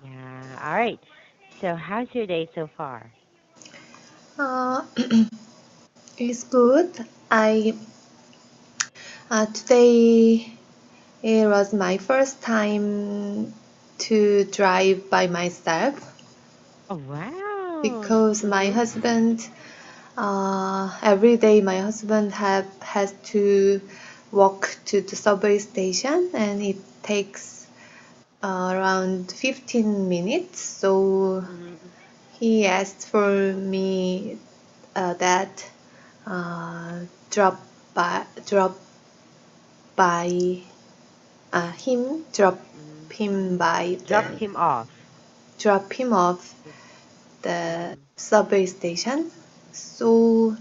Yeah. All right. So, how's your day so far? Uh, it's good. I Today it was my first time to drive by myself Oh, wow. because my Mhm. husband every day my husband have has to walk to the subway station and it takes around 15 minutes. So Mhm. he asked for me that uh, drop by him Mhm. Drop the him off. drop him off the Mhm. subway station. So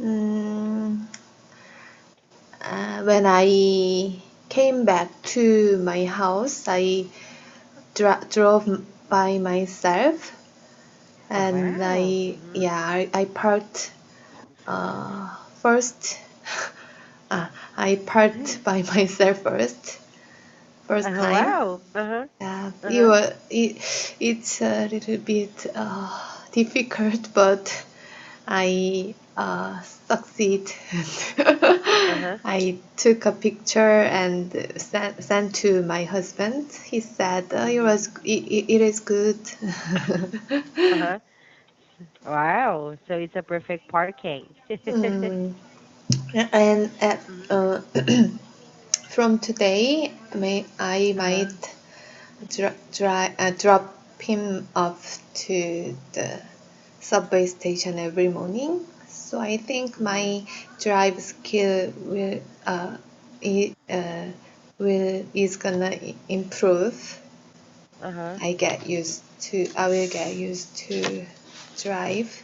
mm, when I came back to my house, I drove by myself, Oh, and wow. Mhm. I parked uh, first. Uh, I parked by myself first Oh, time. wow. Uh-huh. Yeah, Uh-huh. it's a little bit difficult, but I succeed. Uh-huh. I took a picture and sent to my husband. He said Mhm. it is good. Uh-huh. Wow. So it's a perfect parking. Mm, and Mhm. uh, from today, I Uh-huh. might drop him off to the subway station every morning. So I think Mhm. my drive skill will is gonna improve. Uh-huh. I will get used to drive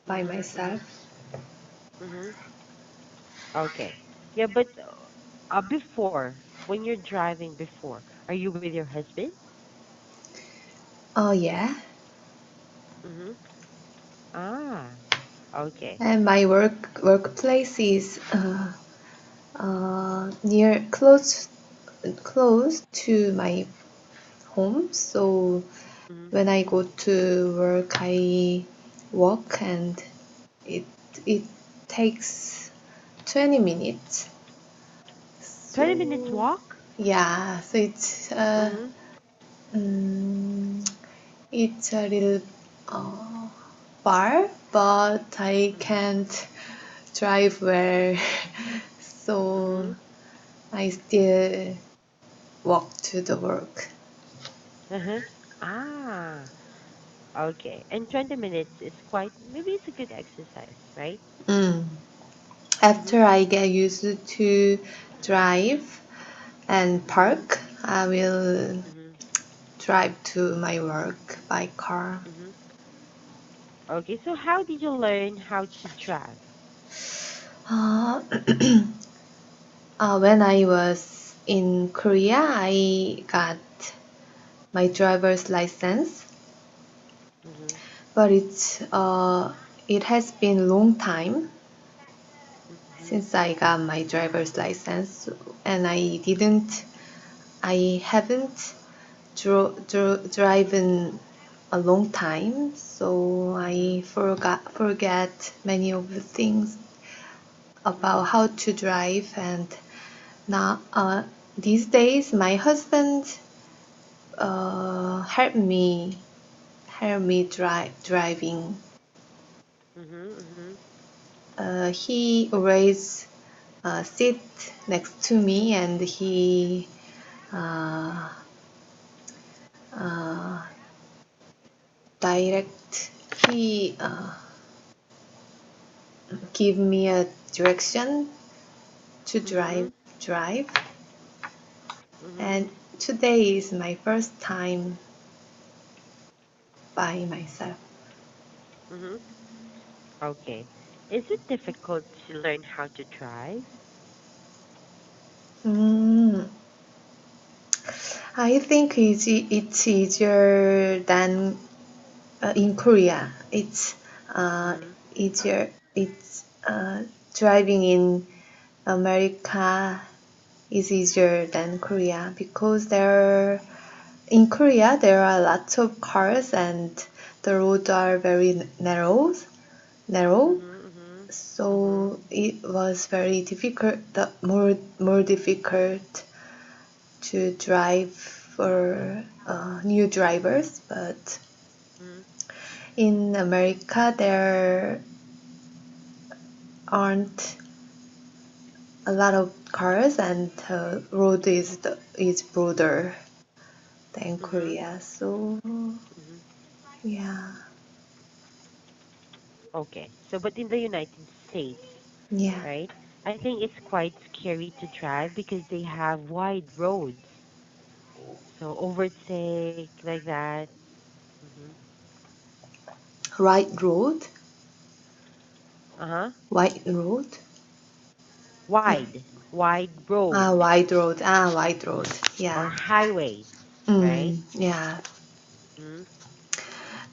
by Mhm. myself. Mhm. Mhm. Okay. Yeah, but before, when you're driving before, are you with your husband? Oh yeah, Mhm. Ah. Okay. and my workplace is near close to my home. So Mhm. when I go to work, I walk and it it takes 20 minutes. 20 minutes So walk? yeah, so Mhm. mm, it's a little uh, far, but I Mhm. can't drive where, so Mhm. I still walk to the work. Uh-huh. Ah. Okay. And 20 minutes is quite, maybe it's a good exercise, right? Mm. Mhm. After I get used to drive and park, I will Mhm. drive to my work by car. Mhm. Okay. So how did you learn how to drive? Uh, when I was in Korea, I got my driver's license, Mhm. but it has been a long time Mhm. since I got my driver's license, and I haven't driven a long time, so Mhm. I forget many of the things about Mhm. how to drive. And now these days my husband help me driving. Mhm. Mhm. He always sit next to me, and uh, uh, direct he give me a direction to Mhm. drive. Mhm. And today is my first time by myself. Mhm. Okay. Is it difficult to learn how to drive? Mm, I think it's easier than in Korea. It's Mhm. easier. It's driving in America is easier than Korea because there in Korea there are lots of cars and the roads are very narrow. Mhm. Mhm. Mhm. So it was very difficult, more difficult to drive for new drivers. But Mhm. in America, there aren't a lot of cars, and the road is broader than Mhm. Korea. So Mhm. yeah, Okay. So, but in the United States, yeah, right? I think it's quite scary to drive because they have wide roads. So overtake like that. Mhm. right road, Uh-huh. wide road. Wide road Wide road. or Yeah. highways, right? Yeah. Mm.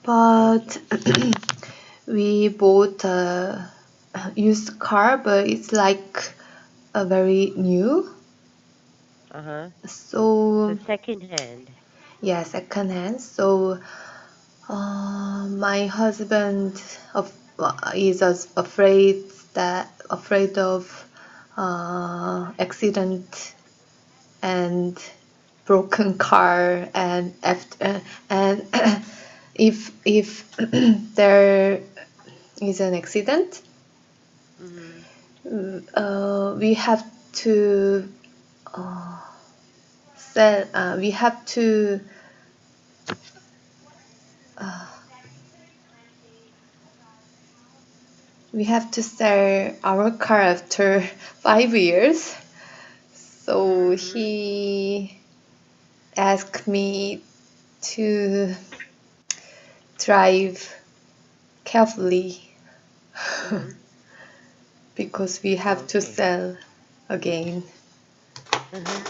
But Okay. we bought a used car, but it's like a very new. Uh-huh. So So second hand. yeah, second hand. So my husband is afraid of accident and broken car and after and if there is an accident, Mhm. we have to uh, sell. Uh, we have to sell our car after 5 years. So Mhm. he asked me to drive carefully Mhm. because we have to Okay. sell again. Uh-huh.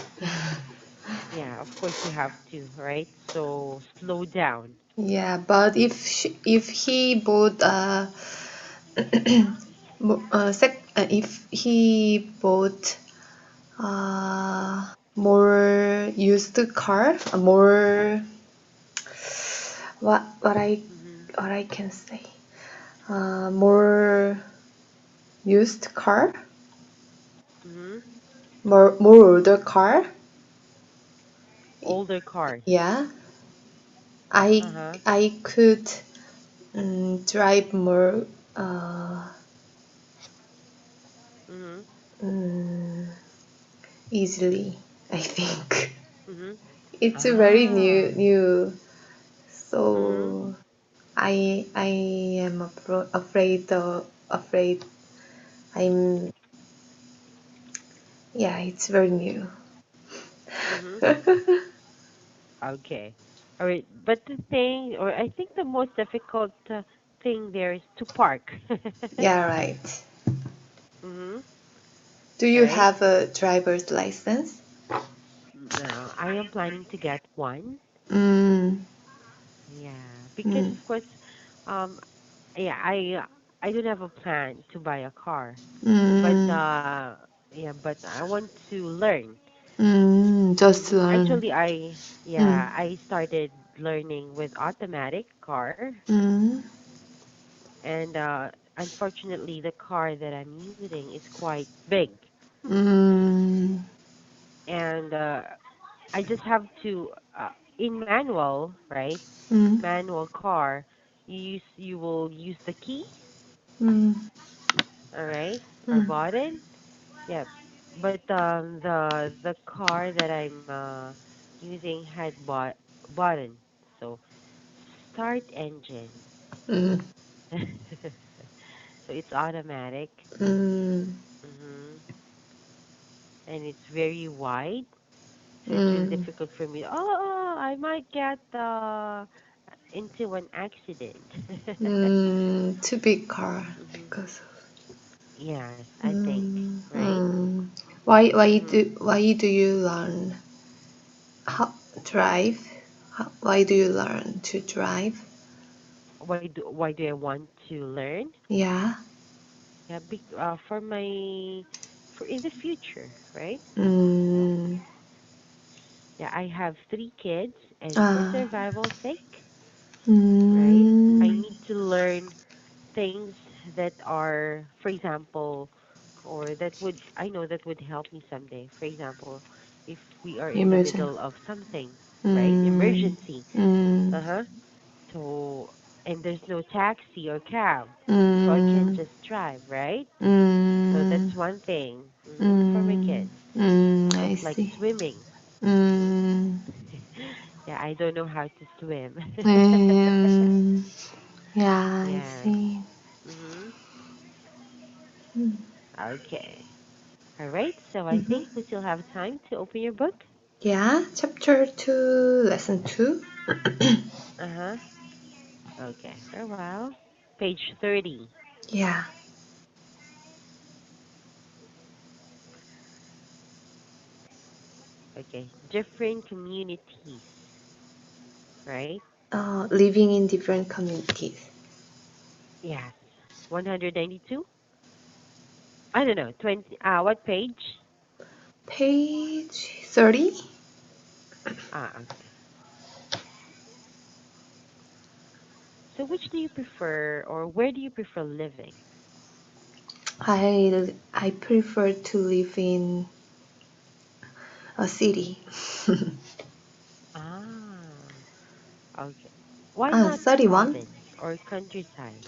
Yeah, of course you have to, right? So slow down. Yeah, but if he bought if he bought more used car, more what Mhm. I can say, more used car, Mhm. more older car. Older cars. Yeah, I Uh-huh. I could drive more Mhm. mm, easily. I think Mhm. it's a very Ah. new. Mhm. So I am afraid. I'm Yeah, it's very new. Mhm. Okay. All right. But the thing, or I think the most difficult thing there is to park. Yeah, right. Mhm. Do you Right? have a driver's license? No, I am planning to get one. Mm, Yeah, because mm, of course, um, yeah, I don't have a plan to buy a car, but mm, yeah, but I want to learn. just learn. Actually, Mm, I started learning with automatic car, mm, and unfortunately, the car that I'm using is quite big, mm, and I just have to in manual, right? mm, Manual car, you will use the key, mm, all right, or mm, button. Yep. But the car that I'm using had button. So start engine. mm, So it's automatic. mm, Mhm. And it's very wide. So it's really mm, difficult for me. Oh, I might get into an accident. too big car Mhm. because Yes, I think, right? mm. Mhm. Why do you learn how drive? Why do you learn to drive? Why do I want to learn? Yeah. Yeah, for my for in the future, right? Mm, Yeah, I have three kids, and for Ah, survival's sake, right, I mm, need to learn things that are, for example, or that would, I know that would help me someday. For example, if we are in the emergent. middle of something, right? Mm, Emergency. mm, Uh-huh. So, and there's no taxi or cab, so I can mm, just drive, right? So mm, that's one thing for my mm, kids. I Just like see. swimming. Mm, Yeah, I don't know how to swim. mm, yeah, I Yeah. see. Mhm. Mm, Okay. All right. So I mhm. think we still have time to open your book. Yeah, chapter 2, lesson 2. Uh-huh. Okay. For a while. Page 30. Yeah, Okay. Different communities, right? living in different communities. Yes. 192? I don't know. 20 what page? Page 30. Ah, okay. So which do you prefer or where do you prefer living? I prefer to live in a city. Ah, okay. Why not 31. province or countryside?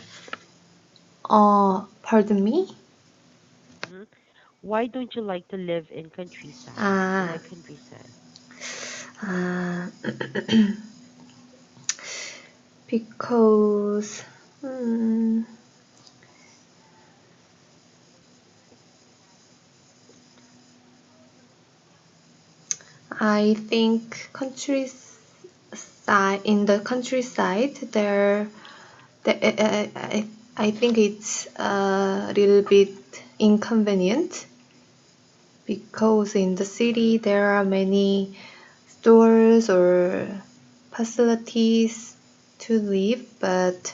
Pardon me? Hmm. Why don't you like to live in countryside, in Ah, the countryside? uh, because mm, I think in the countryside I think it's a little bit inconvenient because in the city Mm-hmm. there are many stores or facilities to live, but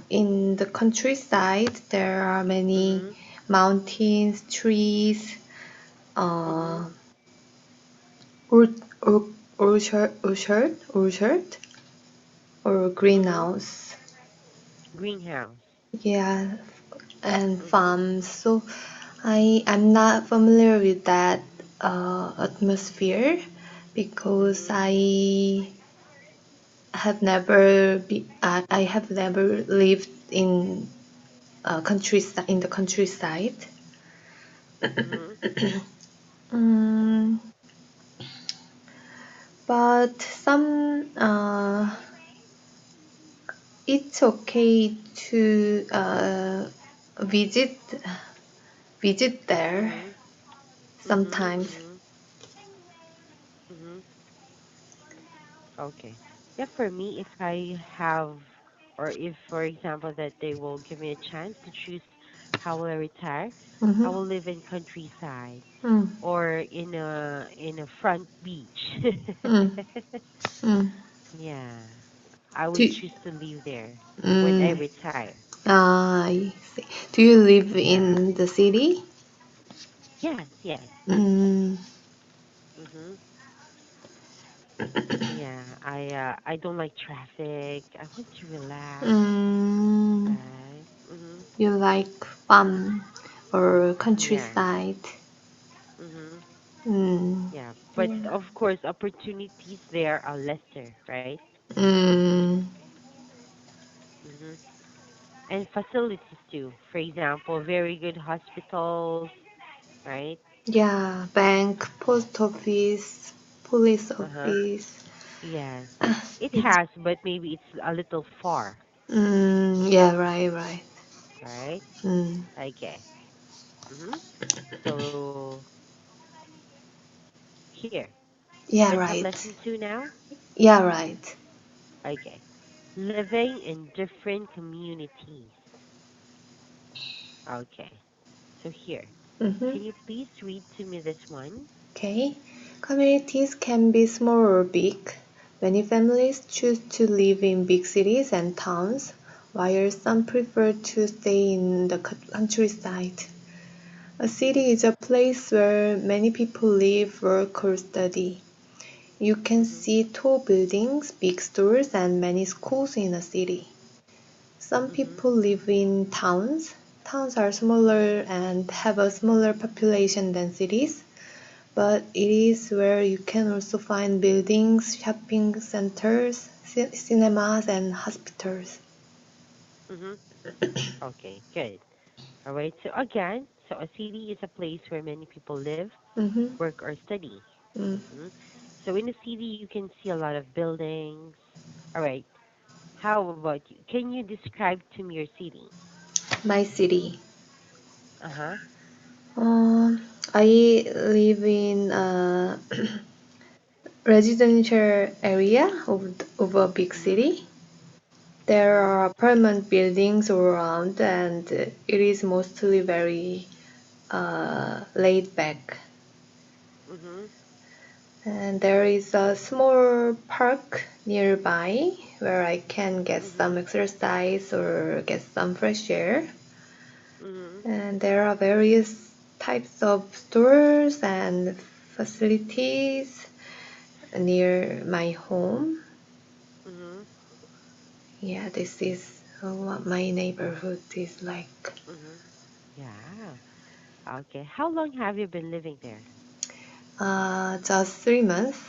in the countryside there are many Mm-hmm. mountains, trees, Mm-hmm. uh, or, or, orchard, or Mm-hmm. greenhouse. Greenhouse. Yeah, and Mm-hmm. farms. So I'm not familiar with that atmosphere because Mm-hmm. I have never lived in in the countryside. Mm-hmm. Mm, but it's okay to visit there Mm-hmm. Mm-hmm. sometimes. Mm-hmm. Mm-hmm. Okay. Yeah, for me, if I have, or if, for example, that they will give me a chance to choose how will I retire, I Mm-hmm. will live in countryside Mm, or in a front beach. mm, mm. Yeah, I would Do, choose to live there when I mm, retire. I see. Do you live Yeah. in the city? Yes, yes. Mm, Mhm. Yeah, I don't like traffic. I want to relax, mm, right? Mhm. you like farm or Yeah. countryside? Mhm. Mm, Yeah, but yeah. of course opportunities there are lesser, right? Mm, Mhm. And facilities too. For example, very good hospitals, right? yeah, bank, post office, police Uh-huh. office. Yes. It It's has, but maybe it's a little far, yeah, right, right. right? Mm, Okay. Mhm. So here, yeah, let's have right. lesson 2 now. Yeah, right. Okay. Living in different communities. Okay. So here, Mm-hmm. can you please read to me this one? Okay. Communities can be small or big. Many families choose to live in big cities and towns, while some prefer to stay in the countryside. A city is a place where many people live, work, or study. you can Mhm. see tall buildings, big stores, and many schools in a city. Some Mhm. people live in towns. Towns are smaller and have a smaller population than cities, but it is where you can also find buildings, shopping centers, cinemas, and hospitals. Mhm. Okay, good. All right. So again, so a city is a place where many people live, Mm-hmm. work, or study. Mm. Hmm. So in a city, you can see a lot of buildings. All right. How about you? Can you describe to me your city? My city. Uh huh. I live in a residential area of a big Mhm. city. There Mhm. are apartment buildings all around, and it is mostly very laid back. Mhm. And there is a small park nearby where I can get some Mhm. exercise or get some fresh air. Mhm. And there are various types of stores and facilities near my home. Mhm. Yeah, this is what my neighborhood is like. Mhm. Yeah. Okay. How long have you been living there? Just 3 months.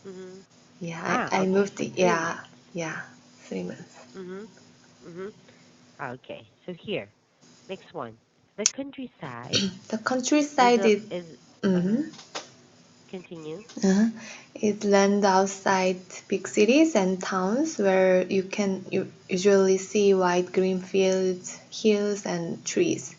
Mhm. Yeah, Ah, I okay. moved. So three Yeah, months. yeah, 3 months. Mhm. Mhm. Okay. So here, next one. The countryside The countryside is. is Mhm. continue. Uh, is land outside big cities and towns where you can usually see wide green fields, hills, and trees.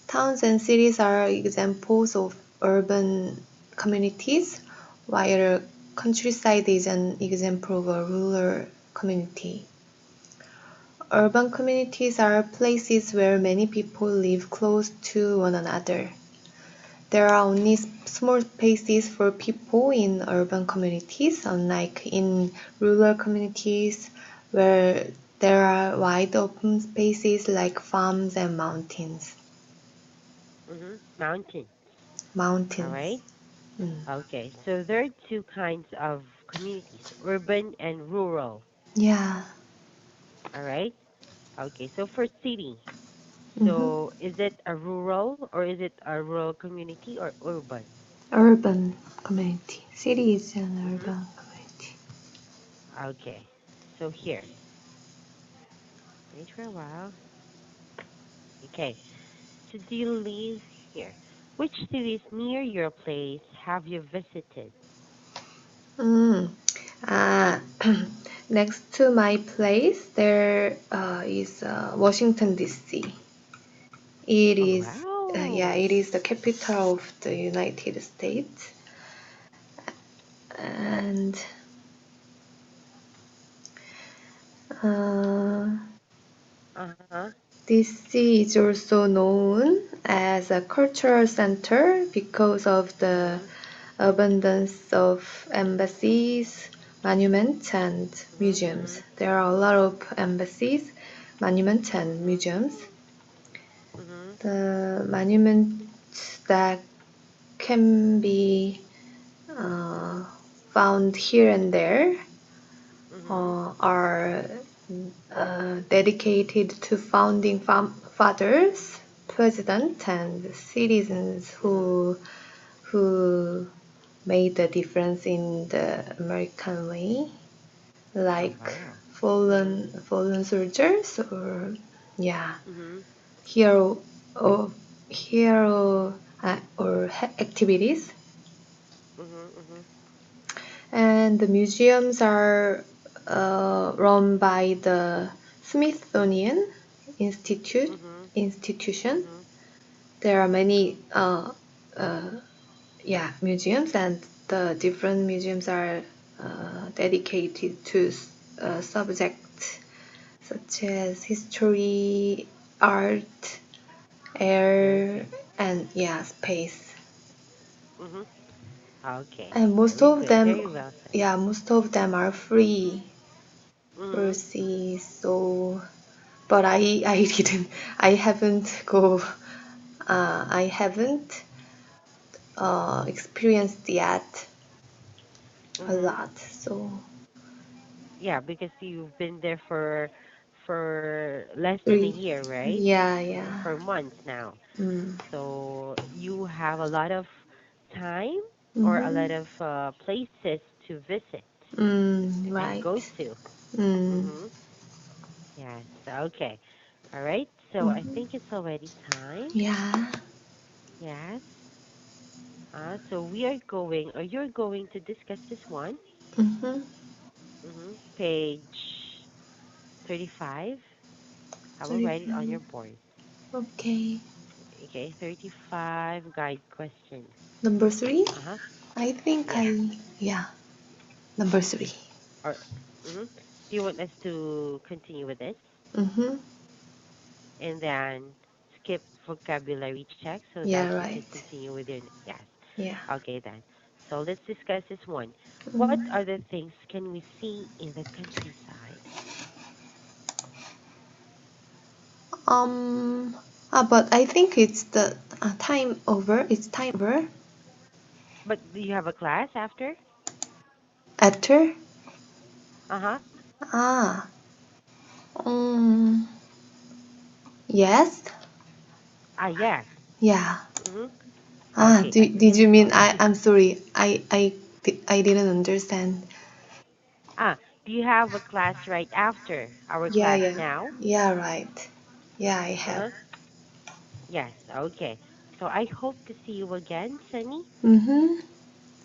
Towns and cities are examples of urban communities, while countryside is an example of a rural community. Urban communities are places where many people live close to one another. There are only small spaces for people in urban communities, unlike in rural communities where there are wide open spaces like farms and mountains. Mountain. All Mountains. right. Mm. Okay. So there are two kinds of communities, urban and rural. Yeah. All right. Okay. So for city, Hmm. so is it a rural or is it a rural community or urban? Urban community. City is an Mm-hmm. urban community. Okay. So here, wait for a while. Okay. So do you live here? Which cities near your place have you visited? Mm. Uh, Next to my place, there is Washington, D.C. It Oh is, yeah, wow. it is the capital of the United States, and uh, Uh-huh. DC is also known as a cultural center because of the Mm-hmm. abundance of embassies, monuments, and museums. Mm-hmm. There are a lot of embassies, monuments, and Mm-hmm. museums. Mm-hmm. The monuments that can be uh, found here and there Mm-hmm. are dedicated to founding fathers, presidents, and citizens Mm-hmm. who made a difference in the American way, Oh like wow. Mm-hmm. fallen soldiers or yeah, Mm-hmm. hero or hero or activities. Mm-hmm. Mm-hmm. And the museums are run by the Smithsonian Mm-hmm. institution. Mm-hmm. There are many uh, yeah museums, and the different museums are dedicated to subjects such as history, art, air, Okay. and yeah space. Mm-hmm. Okay. And most Very of good. them, Very well said. yeah, most of them are free Mm-hmm. versus so but I didn't I haven't go I haven't experienced yet a Mm-hmm. lot. So Yeah, because you've been there for less than a three, year, right? yeah, Or yeah. for months now. Mm. So you have a lot of time or a lot Mm-hmm. of places to visit and go Right. to. Mm. Mm-hmm. Yes. Okay. All right. So I Mm-hmm. think it's already time. Yeah. Yes. So we are going, or you're going to discuss this one. Mm-hmm. Page 35. I will write it on 35. your board. Okay. Okay, 35 guide questions. Number three? Uh-huh. I think Yes. yeah, number three. Or do you want us to continue with this Mm-hmm. and then skip vocabulary check so that Yeah, you can right. continue with your yes. Yeah. Okay then. So let's discuss this one. What Mm. other things can we see in the countryside? Um, but I think it's the time over. It's time over. But do you have a class after? After? Uh-huh. Ah, um, yes. Yes. Yeah. Mm-hmm. Okay then. Did you mean Okay. I'm sorry. I didn't understand. Ah, do you have a class right after our Yeah, class yeah. now? Yeah, right. Yeah, I have. Uh-huh. Yes, okay. So I hope to see you again, Sunny. Mm-hmm.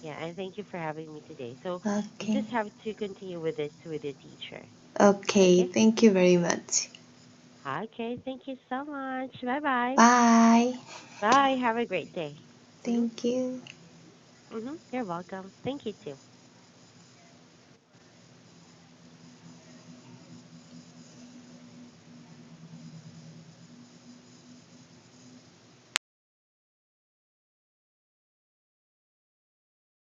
Yeah, and thank you for having me today. So you Okay. just have to continue with this with your teacher. Okay, Okay? thank you very much. Okay, thank you so much. Bye-bye. Bye. Bye. Have a great day. Mhm. Thank you. Mhm. You're welcome. Thank you too.